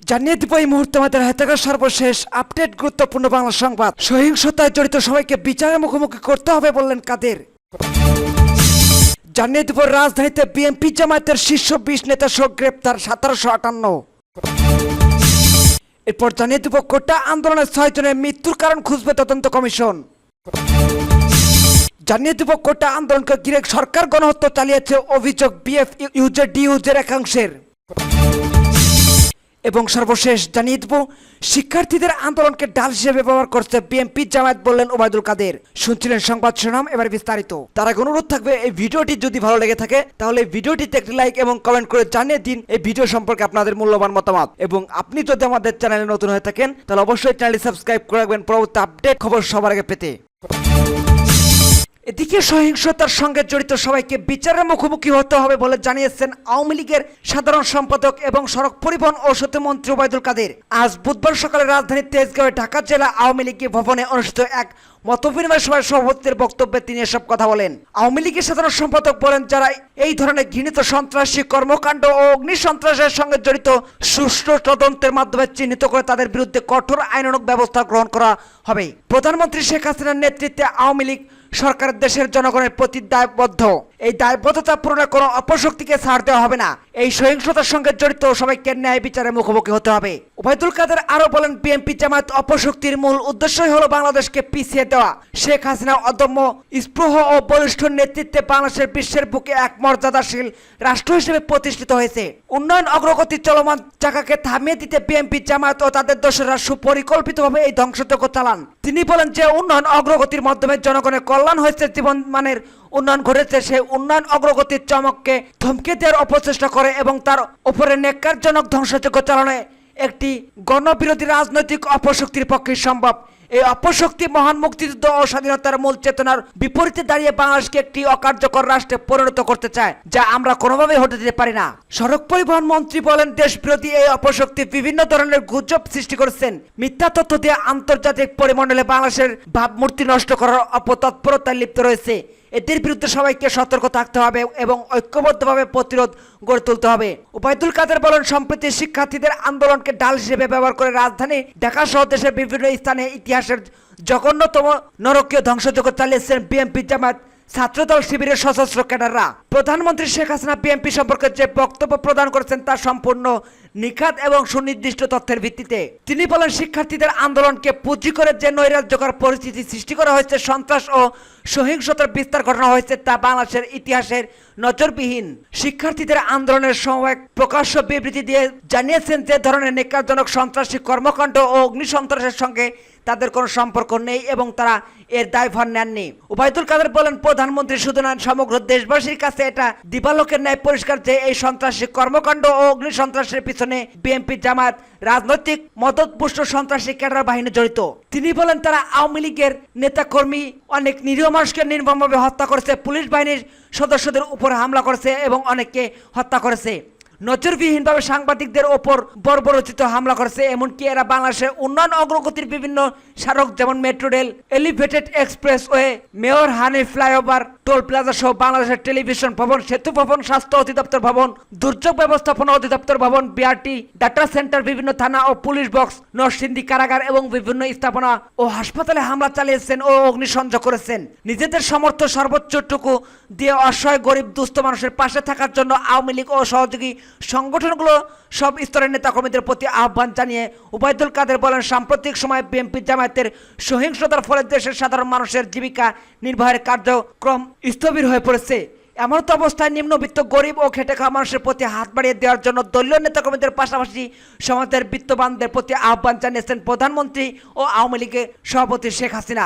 জানিয়ে দিব এই মুহূর্তে আমাদের হাতে থাকা সর্বশেষ আপডেট গুরুত্বপূর্ণ বাংলা সংবাদ। সহিংসতায় জড়িত সবাইকে বিচারের মুখোমুখি করতে হবে বললেন কাদের। জানিয়ে দিব রাজধানীতে বিএনপি জামায়াতের শীর্ষ 20 নেতা সহ গ্রেপ্তার 1758। এরপর জানিয়ে দিব কোটা আন্দোলনের 6 জনের মৃত্যুর কারণ খুঁজবে তদন্ত কমিশন। জানিয়ে দিব কোটা আন্দোলনকে ঘিরে সরকার গণহত্যা চালিয়েছে অভিযোগ বিএফইউজের একাংশের। এবং সর্বশেষ জানিয়ে দেব শিক্ষার্থীদের আন্দোলনকে ঢাল হিসেবে ব্যবহার করছে বিএনপি জামায়াত বললেন ওবায়দুল কাদের। শুনছিলেন সংবাদ শিরোনাম, এবার বিস্তারিত। তার আগে অনুরোধ থাকবে এই ভিডিওটি যদি ভালো লেগে থাকে তাহলে এই ভিডিওটিতে একটি লাইক এবং কমেন্ট করে জানিয়ে দিন এই ভিডিও সম্পর্কে আপনাদের মূল্যবান মতামত। এবং আপনি যদি আমাদের চ্যানেলে নতুন হয়ে থাকেন তাহলে অবশ্যই চ্যানেলটি সাবস্ক্রাইব করে রাখবেন পরবর্তী আপডেট খবর সবার আগে পেতে। এদিকে সহিংসতার সঙ্গে জড়িত সবাইকে বিচারের মুখোমুখি হতে হবে বলে জানিয়েছেন আওয়ামী লীগের সাধারণ সম্পাদক এবং সড়ক পরিবহন ও সেতুমন্ত্রী ওবায়দুল কাদের। আজ বুধবার সকালে রাজধানীর তেজগাঁওয়ে ঢাকা জেলা আওয়ামী লীগের ভবনে অনুষ্ঠিত এক মতবিনিময় সভায় সভাপতির বক্তব্যে তিনি এসব কথা বলেন। আওয়ামী লীগের সাধারণ সম্পাদক বলেন, যারা এই ধরনের ঘৃণিত সন্ত্রাসী কর্মকাণ্ড ও অগ্নি সন্ত্রাসের সঙ্গে জড়িত সুষ্ঠু তদন্তের মাধ্যমে চিহ্নিত করে তাদের বিরুদ্ধে কঠোর আইনানুগ ব্যবস্থা গ্রহণ করা হবে। প্রধানমন্ত্রী শেখ হাসিনার নেতৃত্বে আওয়ামী লীগ সরকার দেশের জনগণের প্রতি দায়বদ্ধ। এই দায়বদ্ধতা পূরণের কোনো অপশক্তিকে ছাড় দেওয়া হবে না। এই সহিংসতার সঙ্গে জড়িত সবাইকে ন্যায় বিচারের মুখোমুখি হতে হবে। ওবায়দুল কাদের আরো বলেন, বিএনপি জামায়াত অপশক্তির মূল উদ্দেশ্যই হলো বাংলাদেশকে পিছিয়ে দেওয়া। শেখ হাসিনা অদম্য স্পৃহ ও বলিষ্ঠ নেতৃত্বে বাংলাদেশের বিশ্বের বুকে এক মর্যাদাশীল রাষ্ট্র হিসেবে প্রতিষ্ঠিত হয়েছে। উন্নয়ন অগ্রগতি চলমান চাকাকে থামিয়ে দিতে বিএনপি জামায়াত ও তাদের দোসররা সুপরিকল্পিতভাবে এই ধ্বংসযজ্ঞ চালান। তিনি বলেন, যে উন্নয়ন অগ্রগতির মাধ্যমে জনগণের কল্যাণ হয়েছে, জীবন মানের উন্নয়ন ঘটেছে, সেই উন্নয়ন অগ্রগতির চমককে থমকে দেওয়ার অপচেষ্টা করে এবং তার উপরে ন্যাক্কারজনক ধ্বংসযজ্ঞ চালানো একটি গণবিরোধী রাজনৈতিক অপশক্তির পক্ষে সম্ভব। এই অপশক্তি মহান মুক্তিযুদ্ধ ও স্বাধীনতার মূল চেতনার বিপরীতে দাঁড়িয়ে বাংলাদেশকে একটি অকার্যকর রাষ্ট্রে পরিণত করতে চায়, যা আমরা কোনোভাবে হতে দিতে পারি না। সড়ক পরিবহন মন্ত্রী বলেন, দেশ বিরোধী এই অপশক্তি বিভিন্ন ধরনের গুজব সৃষ্টি করেছেন। মিথ্যা তথ্য দিয়ে আন্তর্জাতিক পরিমণ্ডলে বাংলাদেশের ভাবমূর্তি নষ্ট করার অপতৎপরতায় লিপ্ত রয়েছে। এদের বিরুদ্ধে সবাইকে সতর্ক থাকতে হবে এবং ঐক্যবদ্ধভাবে প্রতিরোধ গড়ে তুলতে হবে। ওবায়দুল কাদের বলেন, সম্প্রতি শিক্ষার্থীদের আন্দোলনকে ঢাল হিসেবে ব্যবহার করে রাজধানী ঢাকা সহ দেশের বিভিন্ন স্থানে ইতিহাসের জঘন্যতম নরকীয় ধ্বংসযজ্ঞ চালিয়েছেন বিএনপি জামায়াত ছাত্রদল শিবিরের সশস্ত্র ক্যাডাররা। প্রধানমন্ত্রী শেখ হাসিনা বিএনপি সম্পর্কে যে বক্তব্য প্রদান করেছেন তা সম্পূর্ণ নিখাত এবং সুনির্দিষ্ট তথ্যের ভিত্তিতে। তিনি বলেন, শিক্ষার্থীদের আন্দোলনকে পুঁজি করে যে নৈরাজ্যকর পরিস্থিতি সৃষ্টি করা হয়েছে, সন্ত্রাস ও সহিংসতার বিস্তার ঘটানো হয়েছে, তা বাংলাদেশের ইতিহাসের নজরবিহীন। শিক্ষার্থীদের আন্দোলনের সময় প্রকাশ্য বিবৃতি দিয়ে জানিয়েছেন, যে ধরনের ন্যাক্কারজনক সন্ত্রাসী কর্মকাণ্ড ও অগ্নি সন্ত্রাসের সঙ্গে তাদের কোনো সম্পর্ক নেই এবং তারা এর দায়ভার নেননি। ওবায়দুল কাদের বলেন, প্রধানমন্ত্রী শুধু নয়, সমগ্র দেশবাসীর কাছে এটা দিবালোকের ন্যায় পরিষ্কার যে এই সন্ত্রাসী কর্মকাণ্ড ও অগ্নি সন্ত্রাসের পিছনে বিএনপি জামায়াত রাজনৈতিক মদতপুষ্ট সন্ত্রাসী ক্যাডার বাহিনী জড়িত। তিনি বলেন, তারা আওয়ামী লীগের নেতাকর্মী অনেক নিরীহ মানুষকে নির্মমভাবে হত্যা করেছে, পুলিশ বাহিনীর সদস্যদের উপর হামলা করেছে এবং অনেককে হত্যা করেছে, নজরবিহীনভাবে সাংবাদিকদের ওপর বর্বরচিত হামলা করেছে। এমনকি এরা বাংলাদেশের উন্নয়ন অগ্রগতির বিভিন্ন স্মারক যেমন metro rail, elevated expressway, mayor Hanif flyover, toll plaza সহ বাংলাদেশের টেলিভিশন ভবন, সেতু ভবন, স্বাস্থ্য অধিদপ্তর ভবন, দুর্যোগ ব্যবস্থাপনা অধিদপ্তর ভবন, বিআরটি ডাটা সেন্টার, বিভিন্ন থানা ও পুলিশ বক্স, নরসিংদী কারাগার এবং বিভিন্ন স্থাপনা ও হাসপাতালে হামলা চালিয়েছেন ও অগ্নিসংযোগ করেছেন। নিজেদের সামর্থ্য সর্বোচ্চটুকু দিয়ে অসহায় গরিব দুস্থ মানুষের পাশে থাকার জন্য আওয়ামী লীগ ও সহযোগী সংগঠনগুলো সব স্তরের নেতাকর্মীদের প্রতি আহ্বান জানিয়ে ওবায়দুল কাদের বলেন, সাম্প্রতিক সময়ে বিএনপি জামায়াতের সহিংসতার ফলে দেশের সাধারণ মানুষের জীবিকা নির্বাহের কার্যক্রম স্থবির হয়ে পড়েছে। এমন তো অবস্থায় নিম্নবিত্ত, গরিব ও খেটে খাওয়া মানুষের প্রতি হাত বাড়িয়ে দেওয়ার জন্য দলীয় নেতাকর্মীদের পাশাপাশি সমাজের বিত্তবানদের প্রতি আহ্বান জানিয়েছেন প্রধানমন্ত্রী ও আওয়ামী লীগের সভাপতি শেখ হাসিনা।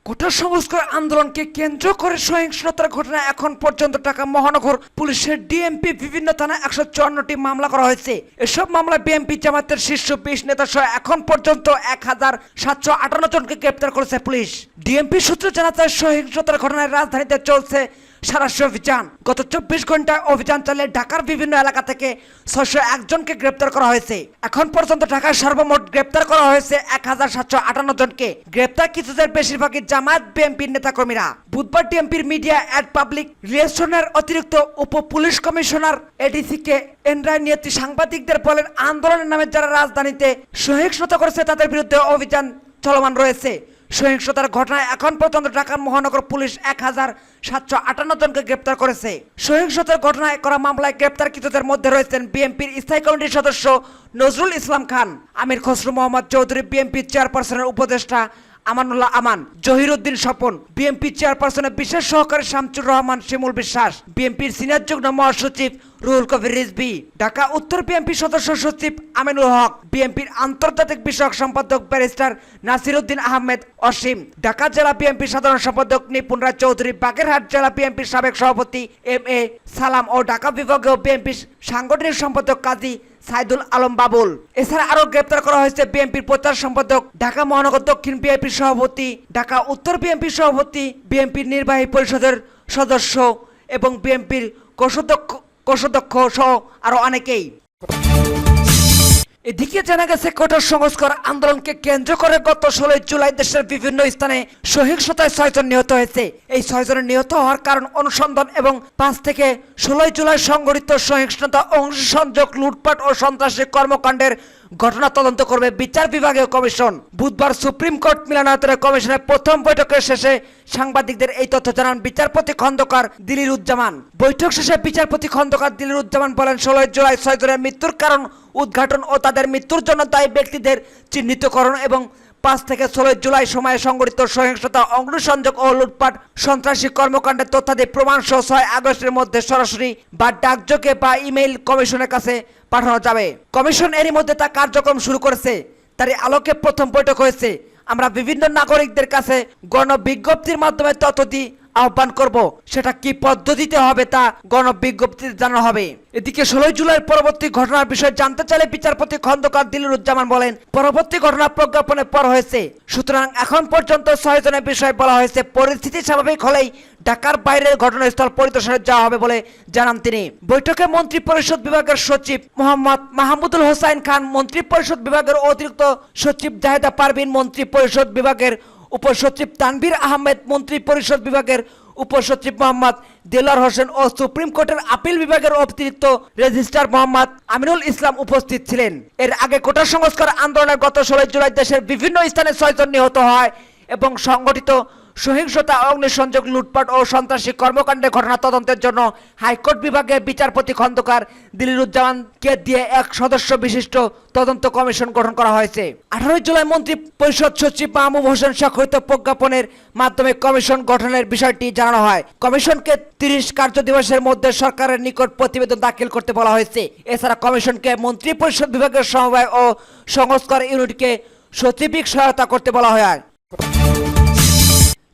কোটা সংস্কার আন্দোলনকে কেন্দ্র করে সহিংসতার ঘটনা এখন পর্যন্ত ঢাকা মহানগর পুলিশের ডিএমপি বিভিন্ন থানায় 154টি মামলা করা হয়েছে। এসব মামলায় বিএনপি জামায়াতের শীর্ষ 20 নেতা সহ এখন পর্যন্ত 1758 জনকে গ্রেপ্তার করেছে পুলিশ। ডিএমপি সূত্রে জানা যায়, সহিংসতার ঘটনায় রাজধানীতে চলছে সারাশি অভিযান। গত 24 ঘন্টায় অভিযান চালিয়ে ঢাকার বিভিন্ন এলাকা থেকে 601 জনকে গ্রেপ্তার করা হয়েছে। এখন পর্যন্ত ঢাকায় সর্বমোট গ্রেপ্তার করা হয়েছে 1758 জনকে। গ্রেপ্তার কিছুদের বেশিরভাগই জামায়াত বিএনপির নেতাকর্মীরা। বুধবার ডিএমপির মিডিয়া অ্যান্ড পাবলিক রিলেশনের অতিরিক্ত উপ পুলিশ কমিশনার এডিসি কে এনরায় নিয়তি সাংবাদিকদের বলেন, আন্দোলনের নামে যারা রাজধানীতে সহিংসতা করেছে তাদের বিরুদ্ধে অভিযান চলমান রয়েছে। সহিংসতার ঘটনায় এখন পর্যন্ত ঢাকা মহানগর পুলিশ 1758 জনকে গ্রেপ্তার করেছে। সহিংসতার ঘটনায় করা মামলায় গ্রেপ্তারকৃতদের মধ্যে রয়েছেন বিএনপির স্থায়ী কমিটির সদস্য নজরুল ইসলাম খান, আমির খসরু মোহাম্মদ চৌধুরী, বিএনপি চেয়ারপারসনের উপদেষ্টা আমানুল্লাহ আমান, জহিরুদ্দিন স্বপন, বিএনপি চেয়ারপারসনের বিশেষ সহকারী শামসুর রহমান শিমুল বিশ্বাস, বিএনপির সিনিয়র যুগ্ম মহাসচিব রুহুল কবির রিজভী, ঢাকা উত্তর বিএনপি সদস্য সচিব আমিনুল হক, বিএনপির আন্তর্জাতিক বিষয়ক সম্পাদক ব্যারিস্টার নাসিরউদ্দিন আহমেদ অসীম, ঢাকা জেলা বিএনপি সাধারণ সম্পাদক নিপুণ রায় চৌধুরী, বাগেরহাট জেলা বিএনপির সাবেক সভাপতি এম এ সালাম ও ঢাকা বিভাগীয় বিএনপির সাংগঠনিক সম্পাদক কাজী সাইদুল আলম বাবুল। এছাড়া আরো গ্রেপ্তার করা হয়েছে বিএনপির প্রচার সম্পাদক, ঢাকা মহানগর দক্ষিণ বিএনপির সভাপতি, ঢাকা উত্তর বিএনপির সভাপতি, বিএনপির নির্বাহী পরিষদের সদস্য এবং বিএনপির কোষাধ্যক্ষ সহ আরো অনেকেই। এদিকে জানা গেছে কোটা সংস্কার আন্দোলনকে কেন্দ্র করে গত 16 জুলাই দেশের বিভিন্ন স্থানে সহিংসতায় 6 জন নিহত হয়েছে। এই 6 জনের নিহত হওয়ার কারণ অনুসন্ধান এবং 5 থেকে 16 জুলাই সংঘটিত সহিংসতা, অগ্নিসংযোগ, লুটপাট ও সন্ত্রাসী কর্মকাণ্ডের ঘটনা তদন্ত করবে বিচার বিভাগীয় কমিশন। বুধবার সুপ্রিম কোর্ট মিলনায়তনে কমিশনের প্রথম বৈঠকের শেষে সাংবাদিকদের এই তথ্য জানান বিচারপতি খন্দকার দিলিরুজ্জামান। বৈঠক শেষে বিচারপতি খন্দকার দিলিরুজ্জামান বলেন, 16 জুলাই 6 জনের মৃত্যুর কারণ উদ্ঘাটন ও তাদের মৃত্যুর জন্য দায়ী ব্যক্তিদের চিহ্নিতকরণ এবং 5 থেকে 16 জুলাই সময়ে সংঘটিত সহিংসতা, অগ্নিসংযোগ ও লুটপাট, সন্ত্রাসী কর্মকাণ্ডের তথ্যাদি প্রমাণ সহ 6 আগস্টের মধ্যে সরাসরি বা ডাকযোগে বা ইমেইল কমিশনের কাছে পাঠানো যাবে। কমিশন এরই মধ্যে তা কার্যক্রম শুরু করেছে। তারই আলোকে প্রথম বৈঠক হয়েছে। আমরা বিভিন্ন নাগরিকদের কাছে গণবিজ্ঞপ্তির মাধ্যমে তথ্য দিয়ে আহ্বান করব, সেটা কি পদ্ধতিতে হবে তা গণবিজ্ঞপ্তিতে জানানো হবে। এদিকে 16 জুলাই পরবর্তী ঘটনার বিষয়ে জানতে চাইলে বিচারপতি খন্দকার দিলিরুজ্জামান বলেন, পরবর্তী ঘটনা প্রজ্ঞাপনের পর হয়েছে, সুতরাং এখন পর্যন্ত 6 জনের বিষয়ে বলা হয়েছে। পরিস্থিতি স্বাভাবিক হলেই ঢাকার বাইরের ঘটনাস্থল পরিদর্শনে যাওয়া হবে বলে জানান তিনি। বৈঠকে মন্ত্রী পরিষদ বিভাগের সচিব মোহাম্মদ মাহমুদুল হোসাইন খান, মন্ত্রী পরিষদ বিভাগের অতিরিক্ত সচিব জাহেদা পারভিন, মন্ত্রী পরিষদ বিভাগের উপসচিব তানভীর আহমেদ, মন্ত্রী পরিষদ বিভাগের উপসচিব মোহাম্মদ দেলার হোসেন ও সুপ্রিম কোর্টের আপিল বিভাগের অতিরিক্ত রেজিস্ট্রার মোহাম্মদ আমিনুল ইসলাম উপস্থিত ছিলেন। এর আগে কোটা সংস্কার আন্দোলনের গত 16 জুলাই দেশের বিভিন্ন স্থানে 6 জন নিহত হয় এবং সংগঠিত সহিংসতা, অগ্নিসংযোগ, লুটপাট ও সন্ত্রাসী কর্মকাণ্ডের ঘটনা তদন্তের জন্য হাইকোর্ট বিভাগের বিচারপতি খন্দকার দিলিরুজ্জামানকে দিয়ে এক সদস্য বিশিষ্ট তদন্ত কমিশন গঠন করা হয়েছে। 18 জুলাই মন্ত্রী পরিষদ সচিব মাহমুদ হোসেন স্বাক্ষরিত প্রজ্ঞাপনের মাধ্যমে কমিশন গঠনের বিষয়টি জানানো হয়। কমিশনকে 30 কার্য দিবসের মধ্যে সরকারের নিকট প্রতিবেদন দাখিল করতে বলা হয়েছে। এছাড়া কমিশনকে মন্ত্রী পরিষদ বিভাগের সমবায় ও সংস্কার ইউনিটকে সচিবিক সহায়তা করতে বলা হয়।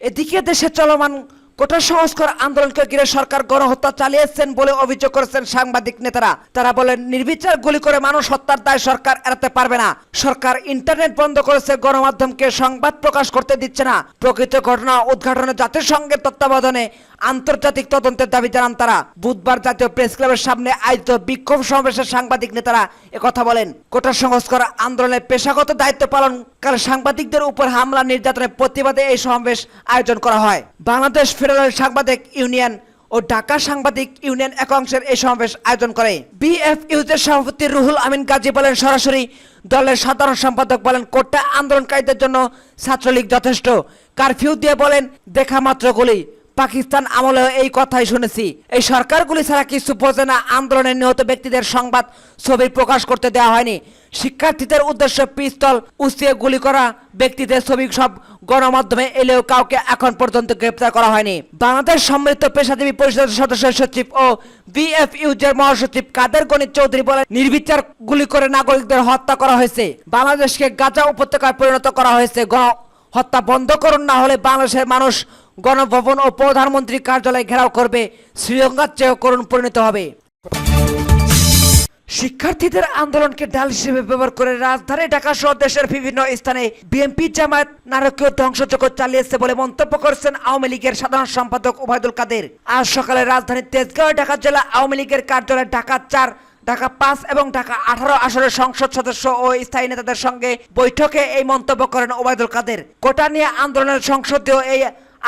এদিকে দেশে চলমান কোটা সংস্কার আন্দোলনকে ঘিরে সরকার গণহত্যা চালিয়েছেন বলে অভিযোগ করেছেন সাংবাদিক নেতারা। তারা বলেন, নির্বিচার গুলি করে মানুষ হত্যার দায় সরকার এড়াতে পারবে না। সরকার ইন্টারনেট বন্ধ করেছে, গণমাধ্যমকে সংবাদ প্রকাশ করতে দিচ্ছে না। প্রকৃত ঘটনা উদ্ঘাটনে জাতিসংঘের তত্ত্বাবধানে আন্তর্জাতিক তদন্তের দাবি জানান তারা। বুধবার জাতীয় প্রেস ক্লাবের সামনে আয়োজিত বিক্ষোভ সমাবেশে সাংবাদিক নেতারা একথা বলেন। কোটা সংস্কার আন্দোলনের পেশাগত দায়িত্ব পালনকারী সাংবাদিকদের উপর হামলা, নির্যাতনের প্রতিবাদে এই সমাবেশ আয়োজন করা হয়। বাংলাদেশ ফেডারেল সাংবাদিক ইউনিয়ন ও ঢাকা সাংবাদিক ইউনিয়ন একাংশের এই সমাবেশ আয়োজন করে। বিএফইউজের সভাপতি রুহুল আমিন গাজী বলেন, সরাসরি দলের সাধারণ সম্পাদক বলেন, কোটা আন্দোলনকারীদের জন্য ছাত্রলীগ যথেষ্ট। কারফিউ দিয়ে বলেন, দেখা মাত্র গুলি। পাকিস্তান আমলেও এই কথাই শুনেছি। এই সরকারগুলি ছাড়া কিছু বোঝে না। আন্দোলনে নিহত ব্যক্তিদের সংবাদ ছবি প্রকাশ করতে দেওয়া হয়নি। শিক্ষার্থীদের উদ্দেশ্যে পিস্তল উঁচিয়ে গুলি করা ব্যক্তিদের ছবি সব গণমাধ্যমে এলেও কাউকে এখন পর্যন্ত গ্রেপ্তার করা হয়নি। বাংলাদেশ সমৃদ্ধ পেশাজীবী পরিষদের সদস্য সচিব ও বিএফইউজের মহাসচিব কাদের গণিত চৌধুরী বলেন, নির্বিচার গুলি করে নাগরিকদের হত্যা করা হয়েছে। বাংলাদেশকে গাজা উপত্যকায় পরিণত করা হয়েছে। হত্যা বন্ধ করুন, না হলে বাংলাদেশের মানুষ গণভবন ও প্রধানমন্ত্রী কার্যালয় ঘেরাও করবে। শ্রীলঙ্কার চেয়েও করুণ পরিণত হবে। শিক্ষার্থীদের আন্দোলনকে ঢাল হিসেবে ব্যবহার করে রাজধানী ঢাকা সহ দেশের বিভিন্ন স্থানে বিএনপি জামায়াত নারকীয় ধ্বংসযজ্ঞ চালিয়েছে বলে মন্তব্য করেছেন আওয়ামী লীগের সাধারণ সম্পাদক ওবায়দুল কাদের। আজ সকালে রাজধানীর তেজগাঁও ঢাকা জেলা আওয়ামী লীগের কার্যালয়ে ঢাকা 4, ঢাকা 5 এবং ঢাকা 18 আসনের সংসদ সদস্য ও স্থায়ী নেতাদের সঙ্গে বৈঠকে এই মন্তব্য করেন ওবায়দুল কাদের। কোটা নিয়ে আন্দোলনের সংসদীয় এই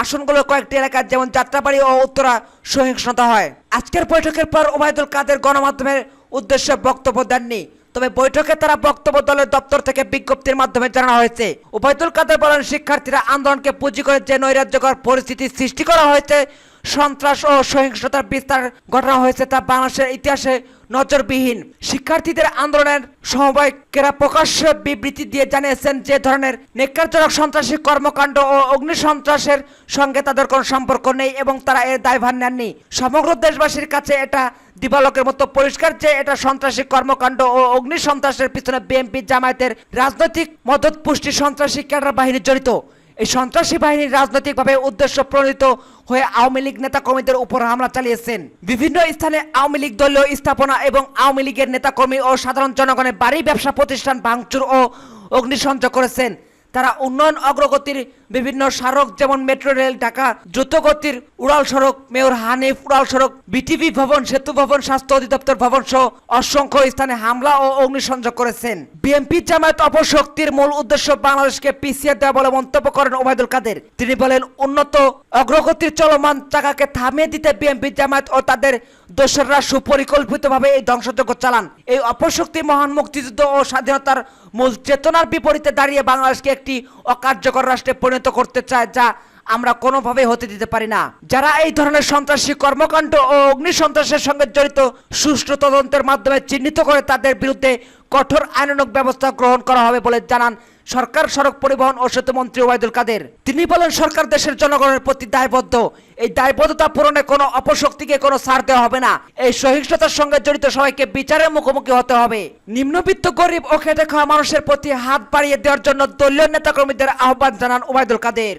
আসনগুলো কয়েকটি এলাকায় যেমন যাত্রাবাড়ি ও উত্তরা সহিংসতা হয়। আজকের বৈঠকের পর ওবায়দুল কাদের গণমাধ্যমের উদ্দেশ্যে বক্তব্য দেননি, তবে বৈঠকে তারা বক্তব্য দলের দপ্তর থেকে বিজ্ঞপ্তির মাধ্যমে জানানো হয়েছে। ওবায়দুল কাদের বলেন, শিক্ষার্থীরা আন্দোলনকে পুঁজি করে যে নৈরাজ্যকর পরিস্থিতি সৃষ্টি করা হয়েছে, সন্ত্রাস ও সহিংসতার বিস্তার ঘটানো হয়েছে তা বাংলাদেশের ইতিহাসে নজরবিহীন। শিক্ষার্থীদের আন্দোলনের সমবায়কেরা প্রকাশ্যে বিবৃতি দিয়ে জানিয়েছেন যে ধরনের নেককারজনক সন্ত্রাসী কর্মকাণ্ড ও অগ্নিসন্ত্রাসের সঙ্গে তাদের কোনো সম্পর্ক নেই এবং তারা এর দায়ভার নেননি। সমগ্র দেশবাসীর কাছে এটা দিবালোকের মতো পরিষ্কার যে এটা সন্ত্রাসী কর্মকাণ্ড ও অগ্নিসন্ত্রাসের পিছনে বিএনপি জামায়াতের রাজনৈতিক মদত পুষ্টি সন্ত্রাসী ক্যাডার বাহিনী জড়িত। এই সন্ত্রাসী বাহিনী রাজনৈতিকভাবে উদ্দেশ্য প্রণোদিত হয়ে আওয়ামী লীগ নেতা কর্মীদের উপর হামলা চালিয়েছেন। বিভিন্ন স্থানে আওয়ামী লীগ দলীয় স্থাপনা এবং আওয়ামী লীগের নেতাকর্মী ও সাধারণ জনগণের বাড়ি, ব্যবসা প্রতিষ্ঠান ভাঙচুর ও অগ্নিসংযোগ করেছেন। তারা উন্নয়ন অগ্রগতির বিভিন্ন স্মারক যেমন মেট্রো রেল, ঢাকা দ্রুতগতির উড়াল সড়ক, মেয়র হানিফ উড়াল সড়ক, বিটিভি ভবন, সেতু ভবন, স্বাস্থ্য অধিদপ্তর ভবন সহ অসংখ্য স্থানে হামলা ও অগ্নিসংযোগ করেছেন। বিএনপি জামায়াত অপশক্তির মূল উদ্দেশ্য বাংলাদেশকে পিছিয়ে দেওয়া বলে মন্তব্য করেন ওবায়দুল কাদের। তিনি বলেন, উন্নত অগ্রগতির চলমান চাকাকে থামিয়ে দিতে বিএনপি জামায়াত ও তাদের দোসররা সুপরিকল্পিতভাবে এই ধ্বংসযজ্ঞ চালান। এই অপশক্তি মহান মুক্তিযুদ্ধ ও স্বাধীনতার মূল চেতনার বিপরীতে দাঁড়িয়ে বাংলাদেশকে একটি অকার্যকর রাষ্ট্রে পরিণত করতে চায়, যা আমরা কোনোভাবে হতে দিতে পারি না। যারা এই ধরনের সন্ত্রাসী কর্মকাণ্ড ও অগ্নিসন্ত্রাসের সঙ্গে জড়িত সুষ্ঠু তদন্তের মাধ্যমে চিহ্নিত করে তাদের বিরুদ্ধে কঠোর আইনানুগ ব্যবস্থা গ্রহণ করা হবে বলে জানান সরকার সড়ক পরিবহন ও সেতু মন্ত্রী ওবায়দুল কাদের। তিনি বলেন, সরকার দেশের জনগণের প্রতি দায়বদ্ধ। এই দায়বদ্ধতা পূরণে কোনো অপশক্তিকে কোনো ছাড় দেওয়া হবে না। এই সহিংসতার সঙ্গে জড়িত সবাইকে বিচারের মুখোমুখি হতে হবে। নিম্নবিত্ত, গরিব ও খেটে খাওয়া মানুষের প্রতি হাত বাড়িয়ে দেওয়ার জন্য দলীয় নেতাকর্মীদের আহ্বান জানান ওবায়দুল কাদের।